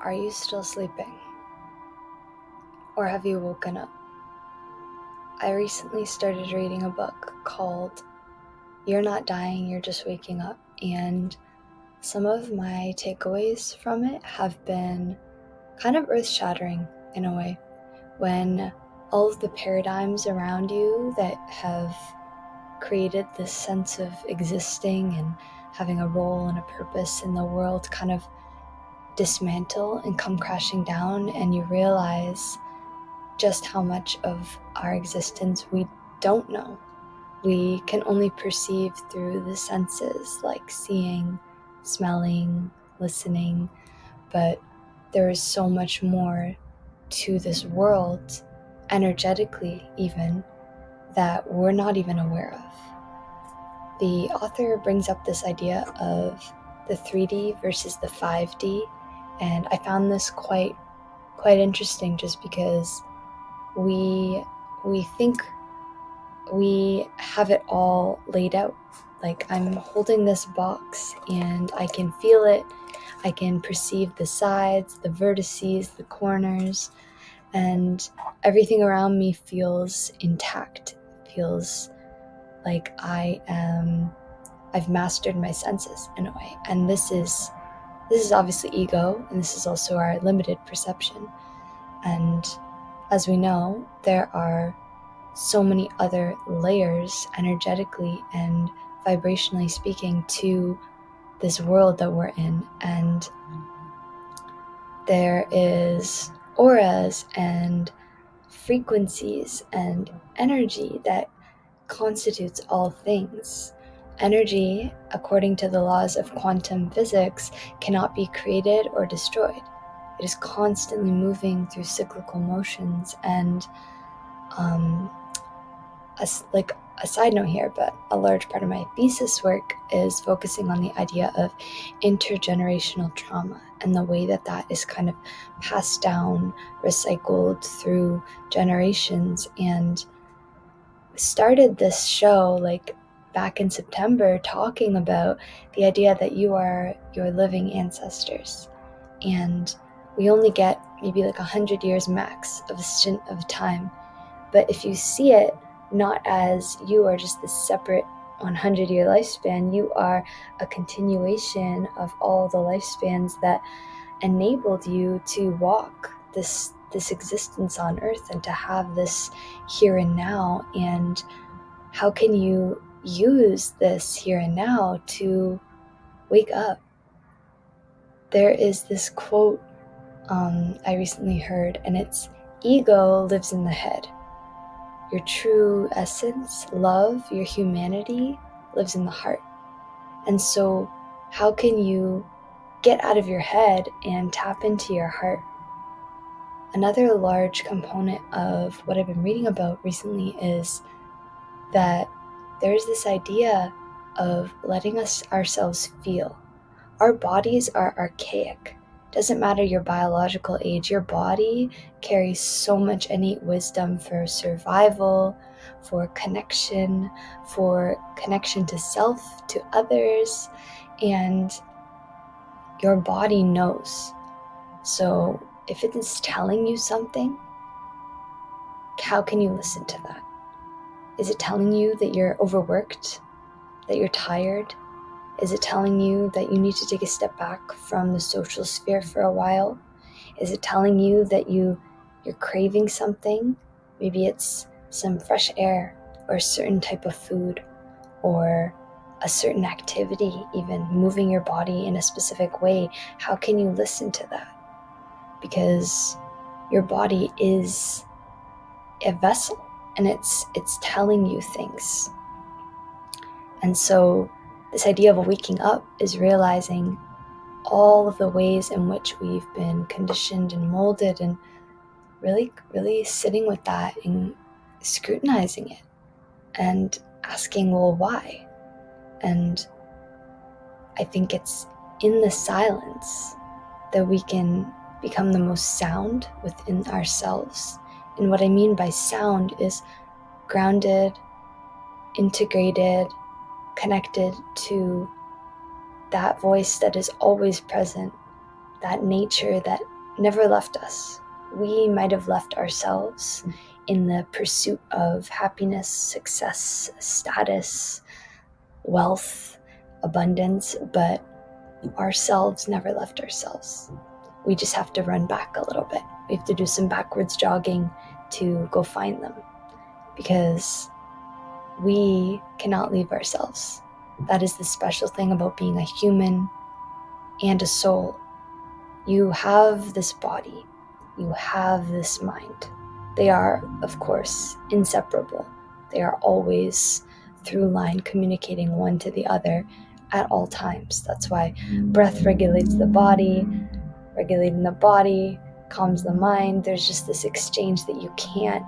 Are you still sleeping? Or have you woken up? I recently started reading a book called You're Not Dying, You're Just Waking Up, and some of my takeaways from it have been kind of earth-shattering in a way. When all of the paradigms around you that have created this sense of existing and having a role and a purpose in the world kind of dismantle and come crashing down, and you realize just how much of our existence we don't know. We can only perceive through the senses, like seeing, smelling, listening, but there is so much more to this world, energetically even, that we're not even aware of. The author brings up this idea of the 3D versus the 5D, and I found this quite interesting just because we think we have it all laid out. Like, I'm holding this box and I can feel it, I can perceive the sides, the vertices, the corners, and everything around me feels intact, feels like I've mastered my senses in a way. And this is obviously ego, and this is also our limited perception. And as we know, there are so many other layers, energetically and vibrationally speaking, to this world that we're in. And there is auras and frequencies and energy that constitutes all things. Energy, according to the laws of quantum physics, cannot be created or destroyed. It is constantly moving through cyclical motions. And a side note here, but a large part of my thesis work is focusing on the idea of intergenerational trauma and the way that that is kind of passed down, recycled through generations. And started this show like back in September, talking about the idea that you are your living ancestors, and we only get maybe like 100 years max of a stint of time. But if you see it not as you are just this separate 100-year lifespan, you are a continuation of all the lifespans that enabled you to walk this existence on earth and to have this here and now. And how can you use this here and now to wake up? There is this quote I recently heard, and it's, ego lives in the head. Your true essence, love, your humanity lives in the heart. And so how can you get out of your head and tap into your heart? Another large component of what I've been reading about recently is that there's this idea of letting ourselves feel. Our bodies are archaic. Doesn't matter your biological age, your body carries so much innate wisdom for survival, for connection to self, to others, and your body knows. So if it is telling you something, how can you listen to that? Is it telling you that you're overworked, that you're tired? Is it telling you that you need to take a step back from the social sphere for a while? Is it telling you that you're craving something? Maybe it's some fresh air, or a certain type of food, or a certain activity, even moving your body in a specific way. How can you listen to that? Because your body is a vessel, and it's telling you things. And so this idea of waking up is realizing all of the ways in which we've been conditioned and molded, and really, really sitting with that and scrutinizing it and asking, well, why? And I think it's in the silence that we can become the most sound within ourselves. And what I mean by sound is grounded, integrated, connected to that voice that is always present, that nature that never left us. We might have left ourselves in the pursuit of happiness, success, status, wealth, abundance, but ourselves never left ourselves. We just have to run back a little bit. We have to do some backwards jogging to go find them, because we cannot leave ourselves. That is the special thing about being a human and a soul. You have this body, you have this mind. They are, of course, inseparable. They are always through line communicating one to the other at all times. That's why breath regulates the body, regulating the body calms the mind. There's just this exchange that you can't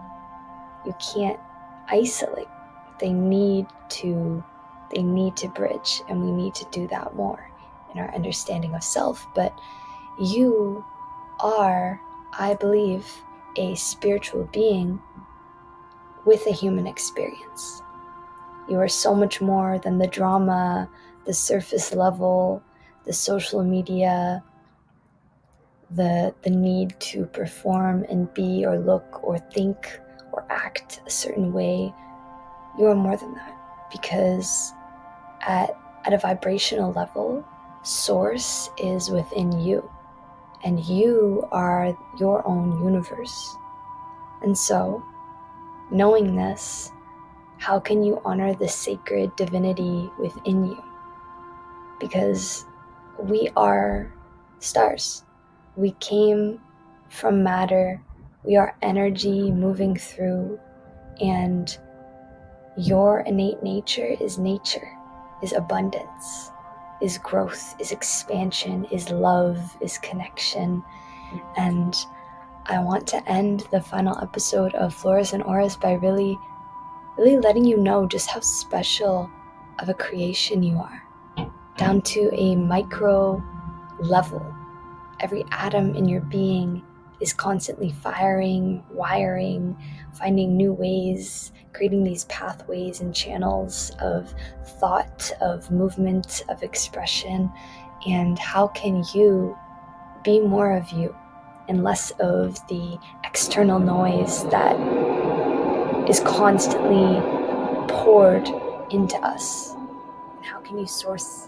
isolate. They need to bridge, and we need to do that more in our understanding of self. But you are, I believe, a spiritual being with a human experience. You are so much more than the drama, the surface level, the social media, the need to perform and be or look or think or act a certain way. You are more than that, because at a vibrational level, source is within you, and you are your own universe. And so, knowing this, how can you honor the sacred divinity within you? Because we are stars. We came from matter. We are energy moving through, and your innate nature, is abundance, is growth, is expansion, is love, is connection. And I want to end the final episode of Floras and Auras by really letting you know just how special of a creation you are, down to a micro level. Every atom in your being is constantly firing, wiring, finding new ways, creating these pathways and channels of thought, of movement, of expression. And how can you be more of you and less of the external noise that is constantly poured into us? And how can you source